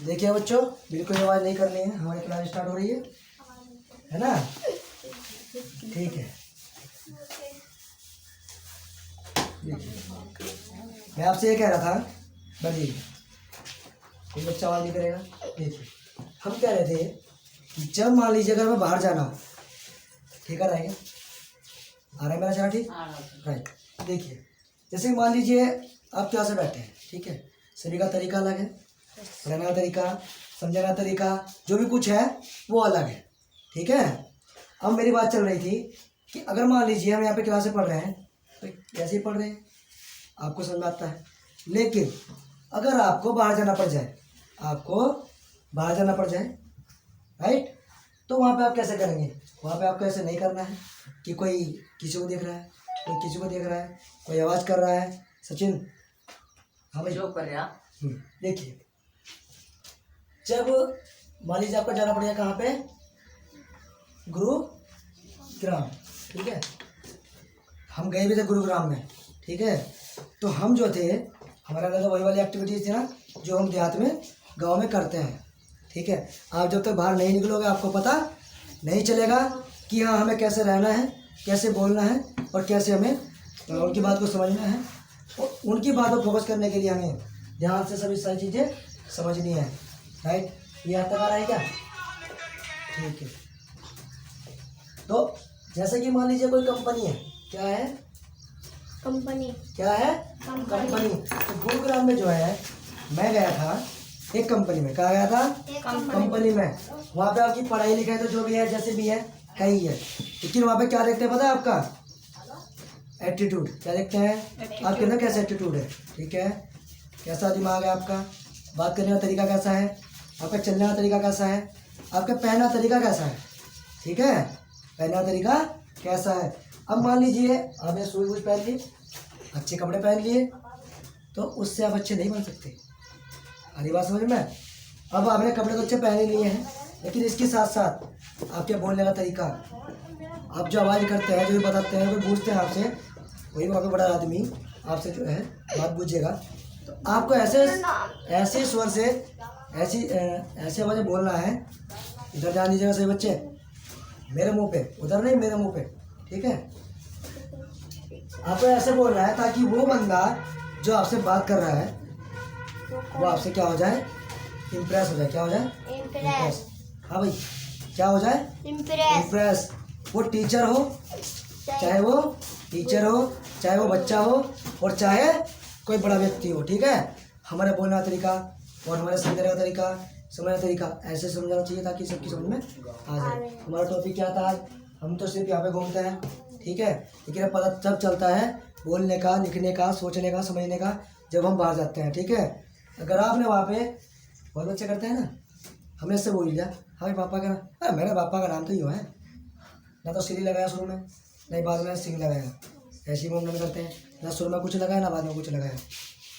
देखिए बच्चों, बिल्कुल आवाज़ नहीं करनी है, हमारी क्लास स्टार्ट हो रही है ना। ठीक है, देखिए मैं आपसे ये कह रहा था, बढ़िए कोई बच्चा आवाज़ नहीं करेगा। देखिए हम कह रहे थे कि जब मान लीजिए अगर हमें बाहर जाना हो, ठीक है रहेगा, आ रहा है मेरा चला ठीक राइट। देखिए जैसे मान लीजिए आप क्या से बैठे हैं, ठीक है, सभी का तरीका अलग है, रहने का तरीका, समझने का तरीका, जो भी कुछ है वो अलग है, ठीक है। अब मेरी बात चल रही थी कि अगर मान लीजिए हम यहाँ पे क्लासे पढ़ रहे हैं तो ऐसे ही पढ़ रहे हैं, आपको समझ में आता है। लेकिन अगर आपको बाहर जाना पड़ जाए, राइट, तो वहाँ पे आप कैसे करेंगे? वहाँ पे आपको ऐसे नहीं करना है कि कोई किसी को देख रहा है, कोई किसी को देख रहा है, कोई आवाज़ कर रहा है। सचिन, हाँ भाई, जो कर रहे हैं। देखिए जब मान लीजिए आपको जाना पड़ेगा कहाँ पे, गुरुग्राम, ठीक है, हम गए भी थे गुरुग्राम में, ठीक है। तो हम जो थे, हमारा तो वही वाली एक्टिविटीज़ थी ना जो हम देहात में गांव में करते हैं, ठीक है। आप जब तक बाहर नहीं निकलोगे आपको पता नहीं चलेगा कि हाँ हमें कैसे रहना है, कैसे बोलना है और कैसे हमें उनकी बात को समझना है। और उनकी बात पर फोकस करने के लिए हमें ध्यान से सभी सारी चीज़ें समझनी है, राइट। ये यहाँ तक आ रहा है क्या? ठीक है। तो जैसे कि मान लीजिए कोई कंपनी है, क्या है कंपनी, क्या है कंपनी। तो गुरुग्राम में जो है मैं गया था एक कंपनी में, कहा गया था कंपनी में। वहाँ पे आपकी पढ़ाई लिखाई तो जो भी है जैसे भी है कहीं है, लेकिन वहाँ पे क्या देखते हैं पता है आपका एटीट्यूड, क्या देखते हैं आपके अंदर कैसा एटीट्यूड है, ठीक है, कैसा दिमाग है आपका, बात करने का तरीका कैसा है, आपका चलने का तरीका कैसा है, आपका पहनने का तरीका कैसा है, ठीक है, पहनने का तरीका कैसा है। अब मान लीजिए आपने शूज वूज पहन लिए, अच्छे कपड़े पहन लिए, तो उससे आप अच्छे नहीं बन सकते। अरे बात समझ में। अब आपने कपड़े तो अच्छे पहने लिए हैं, लेकिन इसके साथ साथ आपके बोलने का तरीका, आप जो आवाज़ करते हैं, जो भी बताते हैं, कोई पूछते हैं आपसे, कोई वहाँ पे बड़ा आदमी आपसे जो है बात पूछेगा, तो आपको ऐसे स्वर से ऐसे आवाज़ बोलना है। इधर ध्यान दीजिएगा सही बच्चे, मेरे मुंह पे, उधर नहीं, मेरे मुंह पे, ठीक है। आपको ऐसे बोलना है ताकि वो बंदा जो आपसे बात कर रहा है वो आपसे क्या हो जाए, इम्प्रेस हो जाए। क्या हो जाए? इम्प्रेस। हाँ भाई, क्या हो जाए? इम्प्रेस। वो टीचर हो, चाहे वो बच्चा हो और चाहे कोई बड़ा व्यक्ति हो, ठीक है। हमारे बोलने का तरीका और हमारे समझने का तरीका, समझने का तरीका ऐसे समझना चाहिए ताकि सबकी समझ में आ जाए। हमारा टॉपिक क्या था आज? हम तो सिर्फ यहाँ पे घूमते हैं, ठीक है, लेकिन पता तब चलता है बोलने का, लिखने का, सोचने का, समझने का जब हम बाहर जाते हैं, ठीक है। अगर आपने वहाँ पे बहुत बच्चे करते हैं ना, हमने इससे बोल दिया हाँ पापा का नाम, मेरे पापा का नाम तो यो है ना, तो श्री लगाया शुरू में, नहीं बाद में सिंह लगाया, ऐसे ही हम करते हैं ना, शुरू में कुछ लगाया ना बाद में कुछ लगाया।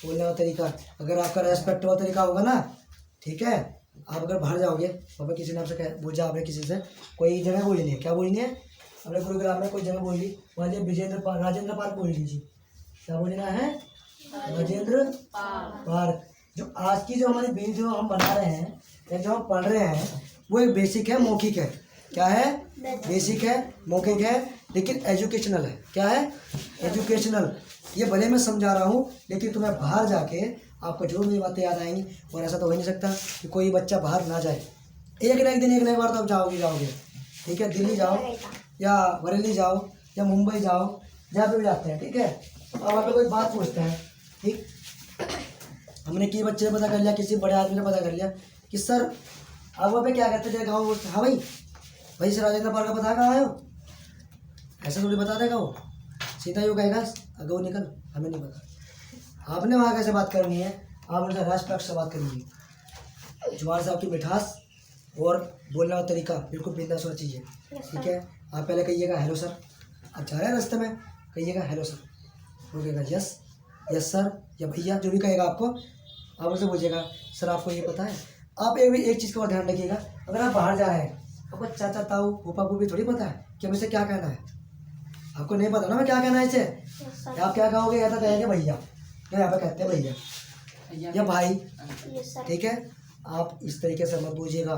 बोलने का तरीका, अगर आपका रेस्पेक्टेबल तरीका होगा ना, ठीक है, आप अगर बाहर जाओगे, पापा किसी ने आपसे पूछा, आपने किसी से कोई जगह बोलनी है, क्या बोलनी है, अपने गुरुग्राम में कोई जगह बोल ली, वहाँ राजेंद्र पार्क बोल लीजिए, क्या बोलना है, राजेंद्र पार्क। जो आज की जो हमारी वीडियो हम बना रहे हैं या जो हम पढ़ रहे हैं वो एक बेसिक है, मौखिक है। क्या है? बेसिक है, मौखिक है, लेकिन एजुकेशनल है। क्या है? एजुकेशनल। ये भले मैं समझा रहा हूँ, लेकिन तुम्हें बाहर जाके आपको जो भी बातें याद आएंगी, और ऐसा तो हो ही नहीं सकता कि कोई बच्चा बाहर ना जाए। एक ना एक दिन, एक ना एक बार तो आप जाओगे, ठीक है। दिल्ली जाओ या बरेली जाओ या मुंबई जाओ, जहाँ पे भी जाते हैं, ठीक है। अब वहाँ पे कोई बात पूछते हैं, ठीक, हमने की बच्चे ने पता कर लिया, किसी बड़े आदमी ने पता कर लिया कि सर आप वहाँ पे क्या कहते थे गाँव, हाँ भाई सर राजेंद्र पार्क का पता कहाँ आए हो, ऐसे थोड़ी बता देगा वो, सीधा यूँ कहेगा अगो निकल, हमें नहीं पता। आपने वहाँ कैसे बात करनी है, आप उनसे रेस्पेक्ट से बात करिए, जुबान से आपकी मिठास और बोलने का तरीका बिल्कुल बिंदास होना चाहिए, ठीक है। आप पहले कहिएगा हेलो सर, आप जा रहे हैं रास्ते में कहिएगा हेलो सर, वो कहेगा यस सर या भैया, जो भी कहेगा आपको, आप उनसे पूछिएगा सर आपको ये पता है। आप एक चीज़ का ध्यान रखिएगा, अगर आप बाहर जा रहे हैं आपको चाचा ताऊ फूफा को भी थोड़ी पता है कि हमें से क्या कहना है, आपको नहीं पता ना मैं क्या कहना है इसे, आप क्या कहोगे, या तो कहेंगे भैया, जो यहाँ पे कहते हैं भैया या भाई, ठीक है। आप इस तरीके से मत बूझिएगा।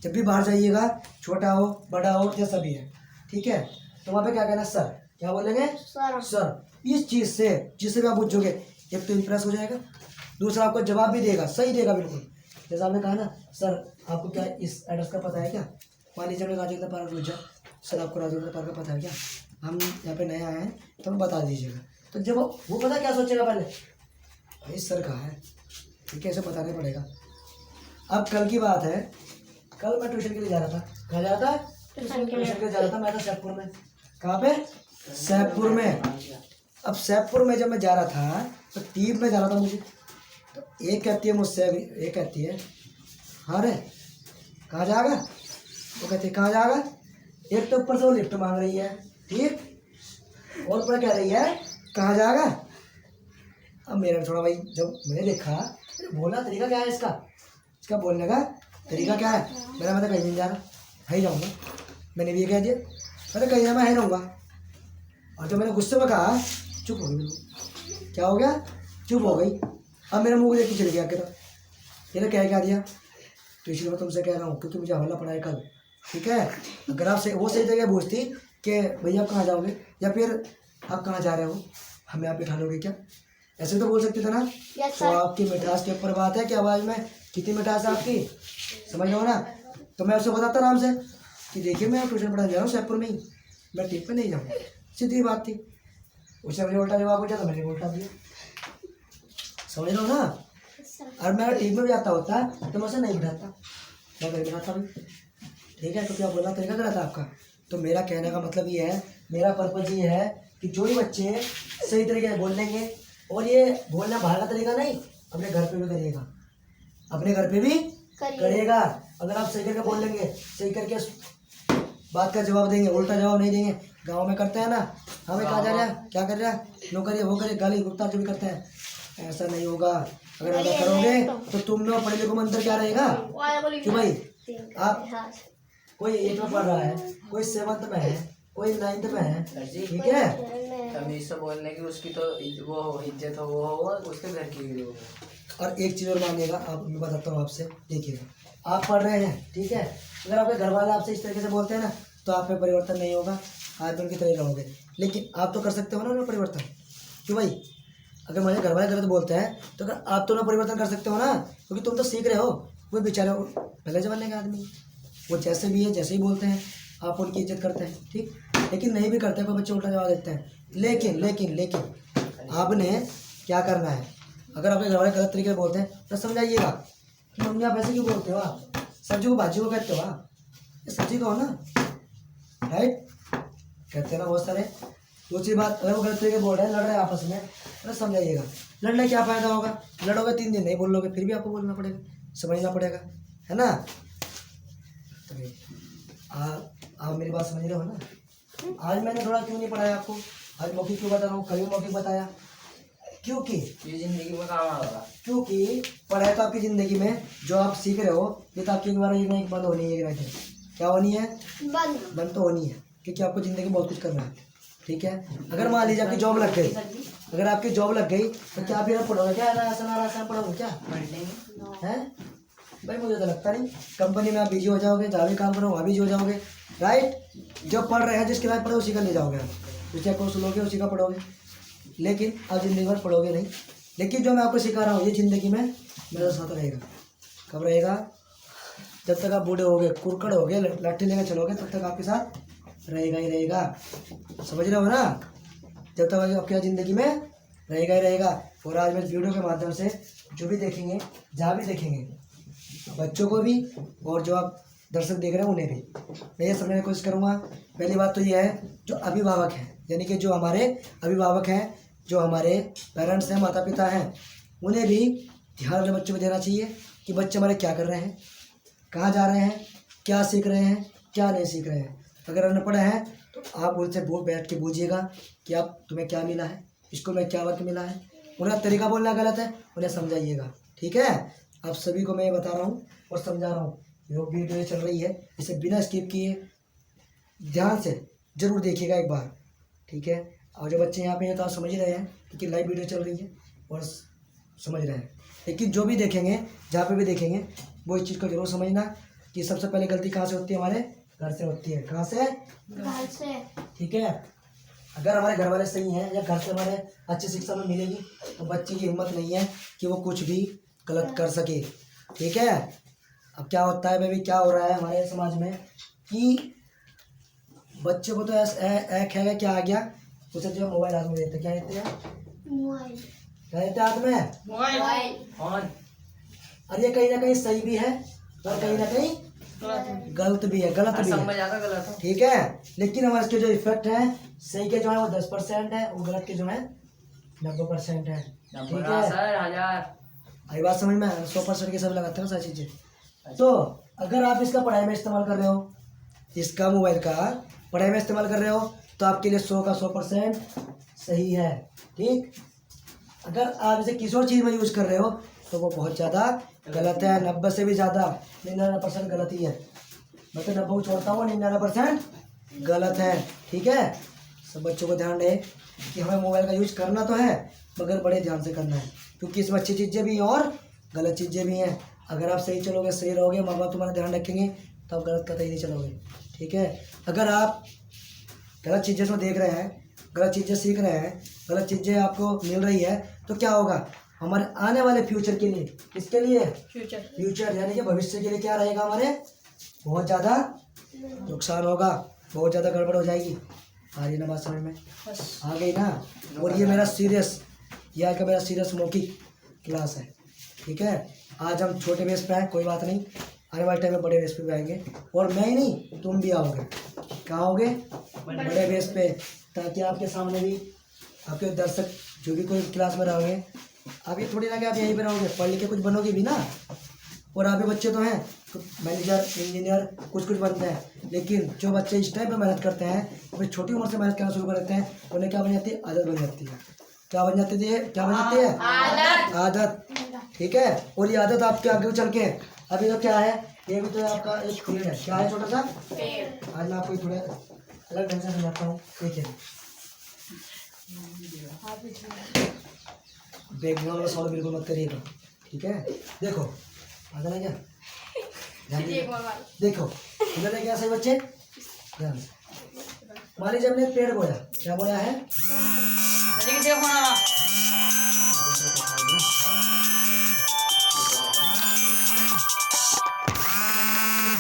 जब भी बाहर जाइएगा, छोटा हो बड़ा हो जैसा भी है, ठीक है, तो वहाँ पे क्या कहना, सर, क्या बोलेंगे, सर। इस चीज़ से जिससे भी आप पूछोगे, एक तो इम्प्रेस हो जाएगा, दूसरा आपको जवाब भी देगा, सही देगा बिल्कुल। जैसे आपने कहा ना, सर आपको क्या इस एड्रेस का पता है क्या? मान लीजिए हमने राजेंद्र पार्क पूछा, सर आपको राजेंद्र पार्क का पता है क्या? हम यहाँ पे नए आए हैं तो हमें बता दीजिएगा। तो जब वो पता क्या सोचेगा, पहले भाई सर कहाँ है, ठीक है, इसे बताना पड़ेगा। अब कल की बात है, कल मैं ट्यूशन के लिए जा रहा था। कहाँ जा रहा था? ट्यूशन के लिए जा रहा था। मैं था सैदपुर में। कहाँ पे? सैदपुर में। अब सैदपुर में जब मैं जा रहा था तो टीम में जा रहा था मुझे, तो एक कहती है मुझसे, अभी एक कहती है, हाँ रे कहाँ जाएगा? वो कहती है कहाँ जाएगा? एक तो ऊपर से वो लिफ्ट मांग रही है, ठीक, और ऊपर कह रही है कहाँ जाएगा? अब मेरा थोड़ा भाई, जब मैंने देखा, बोलना तरीका क्या है इसका बोलने का तरीका क्या है? मैं तो कहीं नहीं जा रहा, है जाऊँगा। मैंने भी ये कह दिया, मैं कहीं ना मैं है रहूँगा। और जब मैंने गुस्से में कहा, चुप हो गई। क्या हो गया? चुप हो गई। अब मेरा मुँह देख के चल गया कि ये क्या दिया, तो इसलिए मैं तुमसे कह रहा हूँ क्योंकि मुझे हवाला पड़ा है कल, ठीक है। अगर आप वो सही जगह पूछती कि भैया आप कहाँ जाओगे, या फिर आप कहाँ जा रहे हो, हमें आप बिठा लोगे क्या, ऐसे तो बोल सकते थे ना। तो आपकी मिठास के ऊपर बात है कि आवाज़ में कितनी मिठास है आपकी, समझ लो ना। तो मैं उससे बताता आराम से कि देखिए मैं ट्यूशन पढ़ाने जा रहा हूँ सैदपुर में ही, मैं टिप पे नहीं जाऊँगा, सीधी बात थी। उससे मुझे उल्टा जवाब पूछा तो मैंने उल्टा दिया, समझ लो ना। और मैं टीम में भी आता होता तो मैं उसे नहीं बिठाता, मैं नहीं बिठाता भी, ठीक है। तो क्या बोलना तरीका गलत है आपका। तो मेरा कहने का मतलब ये है, मेरा पर्पज ये है कि जो भी बच्चे सही तरीके से बोल लेंगे, और ये बोलना बाहर का तरीका नहीं, अपने घर पे भी करिएगा, अपने घर पे भी करिएगा। अगर आप सही करके बोल लेंगे, सही करके बात का जवाब देंगे, उल्टा जवाब नहीं देंगे। गांव में करते हैं ना, हमें कहा जा रहा है, क्या कर रहा है, नो करिए वो करिए, गाली गुप्ता जो भी करते हैं, ऐसा नहीं होगा। अगर ऐसा करोगे तो तुम लोग पढ़े लिखों में अंदर क्या रहेगा, क्यों भाई, आप कोई 8 में पढ़ रहा है, कोई 7th में है, कोई 9th में है, ठीक है। तमीज से बोलने की उसकी तो वो इज्जत हो, वो हो, उसके घर की भी हो। और एक चीज़ और मानिएगा, आप मैं बताता हूँ आपसे, देखिएगा आप पढ़ रहे हैं, ठीक है, अगर आपके घर वाले आपसे इस तरीके से बोलते हैं ना, तो आप में परिवर्तन नहीं होगा, आप उनकी तरह रहोगे। लेकिन आप तो कर सकते हो ना उनमें परिवर्तन, क्यों भाई, अगर मुझे घर वाले गलत बोलते हैं तो अगर आप तो ना परिवर्तन कर सकते हो ना, क्योंकि तुम तो सीख रहे हो। वो बेचारे पहले जमाने के आदमी, वो जैसे भी है, जैसे ही बोलते हैं आप उनकी इज्जत करते हैं, ठीक, लेकिन नहीं भी करते हैं, कोई बच्चे उल्टा जवाब देते हैं। लेकिन लेकिन लेकिन आपने क्या करना है, अगर आपके घर वाले गलत तरीके से बोलते हैं तो समझाइएगा कि मम्मी आप ऐसे क्यों बोलते हो, आप सब्जी को भाजी को कहते हो, आप ये सब्जी तो हो ना, राइट, कहते हैं ना बहुत सारे। दूसरी बात, अगर वो गलत तरीके बोल रहे हैं, लड़ रहे हैं आपस में, तो समझाइएगा। लड़ने क्या फ़ायदा होगा, लड़ोगे 3 दिन नहीं बोल लोगे, फिर भी आपको बोलना पड़ेगा, समझना पड़ेगा, है ना। तो आप मेरी बात समझ रहे हो ना। आज मैंने थोड़ा क्यों नहीं पढ़ाया आपको, आज मौखिक क्यों बता रहा हूँ, कल भी मौखिक बताया, क्योंकि ये जिंदगी में काम आएगा। क्योंकि पढ़ाई तो आपकी ज़िंदगी में जो आप सीख रहे हो, ये तो आपकी एक बार एक बंद होनी है, क्या होनी है, बंद तो होनी है, क्योंकि आपको ज़िंदगी में बहुत कुछ करना है, ठीक है। अगर मान लीजिए आपकी जॉब लग गई, अगर आपकी जॉब लग गई तो क्या फिर आप पढ़ोगे, क्या आसान पढ़ोगे क्या, हैं भाई, मुझे तो लगता नहीं। कंपनी में आप बिजी हो जाओगे, जहाँ भी काम करो वहाँ बिजी हो जाओगे, राइट। जो पढ़ रहे हैं, जिसके बाद पढ़ो उसी का ले जाओगे आप, जिसका कोर्स लोगे उसी का पढ़ोगे, लेकिन आप ज़िंदगी भर पढ़ोगे नहीं। लेकिन जो मैं आपको सिखा रहा हूँ ये ज़िंदगी में मेरे साथ रहेगा। कब रहेगा, जब तक आप बूढ़े होगे, कुरकड़ होगे, लाठी लेकर चलोगे, तब तक आपके साथ रहेगा ही रहेगा, समझ रहे हो ना। जब तक आपकी ज़िंदगी में रहेगा ही रहेगा। और आज मैं इस वीडियो के माध्यम से जो भी देखेंगे, जहाँ भी देखेंगे, बच्चों को भी और जो आप दर्शक देख रहे हैं उन्हें भी मैं ये समझने की कोशिश करूँगा। पहली बात तो ये है, जो अभिभावक हैं, यानी कि जो हमारे अभिभावक हैं, जो हमारे पेरेंट्स हैं, माता पिता हैं, उन्हें भी ध्यान अपने बच्चों को देना चाहिए कि बच्चे हमारे क्या कर रहे हैं, कहाँ जा रहे हैं, क्या सीख रहे हैं, क्या नहीं सीख रहे हैं। अगर अनपढ़ हैं तो आप उनसे बैठ के पूछिएगा कि आप तुम्हें क्या मिला है, स्कूल में क्या वर्क मिला है। उनका तरीका बोलना गलत है, उन्हें समझाइएगा, ठीक है। आप सभी को मैं ये बता रहा हूँ और समझा रहा हूँ। जो वीडियो चल रही है इसे बिना स्किप किए ध्यान से ज़रूर देखिएगा एक बार, ठीक है। और जो बच्चे यहाँ पे हैं तो आप समझ ही रहे हैं क्योंकि लाइव वीडियो चल रही है और समझ रहे हैं। लेकिन जो भी देखेंगे, जहाँ पे भी देखेंगे, वो इस चीज़ को जरूर समझना कि सबसे पहले गलती कहाँ से होती है, हमारे घर से होती है। कहाँ से? घर से। ठीक है, अगर हमारे घर वाले सही हैं या घर से हमारे अच्छी शिक्षा में मिलेगी तो बच्चे की हिम्मत नहीं है कि वो कुछ भी गलत कर सके। ठीक है, अब क्या होता है बेबी, क्या हो रहा है हमारे समाज में कि बच्चों को तो एक है क्या आ गया, उसे जो मोबाइल हाथ में देते क्या देते हैं, मोबाइल। क्या देते हैं हाथ में? मोबाइल। फोन। और ये कहीं ना कहीं सही भी है और कहीं ना कहीं गलत भी है, गलत भी समझ है। आता गलत है। ठीक है, लेकिन हमारे इसके जो इफेक्ट है सही के जो है वो 10% है और गलत के जो है 90% है। ठीक है, सर 1000। आई बात समझ में? 100% के सब लगाते हैं ना सारी चीजें। तो अगर आप इसका पढ़ाई में इस्तेमाल कर रहे हो, इसका मोबाइल का पढ़ाई में इस्तेमाल कर रहे हो तो आपके लिए 100 का 100% सही है। ठीक, अगर आप इसे किसी और चीज़ में यूज कर रहे हो तो वो बहुत ज़्यादा गलत है। 90 से भी ज़्यादा 99% गलत ही है। मैं तो 90 को छोड़ता हूँ, 99% गलत है। ठीक है, सब बच्चों को ध्यान रहे कि हमें मोबाइल का यूज करना तो है मगर बड़े ध्यान से करना है, क्योंकि इसमें अच्छी चीज़ें भी हैं और गलत चीज़ें भी हैं। अगर आप सही चलोगे, सही रहोगे, माँ बाप तुम्हारा ध्यान रखेंगे तो आप गलत कतई नहीं चलोगे। ठीक है, अगर आप गलत चीज़ें से देख रहे हैं, गलत चीज़ें सीख रहे हैं, गलत चीज़ें आपको मिल रही है तो क्या होगा, हमारे आने वाले फ्यूचर के लिए, किसके लिए? फ्यूचर यानी कि भविष्य के लिए क्या रहेगा, हमारे बहुत ज़्यादा नुकसान होगा, बहुत ज़्यादा गड़बड़ हो जाएगी। आ रही ना बात समझ में? आ गई ना? और ये मेरा सीरियस, यह का मेरा सीरियस मौखिक क्लास है। ठीक है, आज हम छोटे बेस पे हैं, कोई बात नहीं, आने वाले टाइम में बड़े बेस पे भी आएंगे। और मैं ही नहीं, तुम भी आओगे। कहाँ आओगे? बड़े बेस पे, ताकि आपके सामने भी आपके दर्शक जो भी कोई क्लास में रहोगे, आप ये थोड़ी ना कि आप यहीं पे रहोगे, पढ़ लिख के कुछ बनोगे भी ना। और आप भी बच्चे तो हैं, तो मैनेजर, इंजीनियर कुछ कुछ बनते हैं, लेकिन जो बच्चे इस टाइम पे मेहनत करते हैं, वो छोटी उम्र से मेहनत करना शुरू कर देते हैं, उन्हें क्या बन जाती है? आदत बन जाती है। क्या बन जाती है? क्या बन जाती है? आदत। ठीक है, और ये आदत आपके आगे चल के, अभी तो क्या है, ये भी तो आपका एक पेड़ है। क्या है? छोटा सा पेड़। आज मैं आपको थोड़ा अलग ढंग से समझाता हूँ। देखिए, बैकग्राउंड वाला साउंड बिल्कुल मत करिएगा। ठीक है, देखो आता ना क्या, ध्यान दीजिए। देखो इधर है क्या सही बच्चे, ध्यान से। मान लीजिए हमने एक पेड़ बोया, क्या बोया है?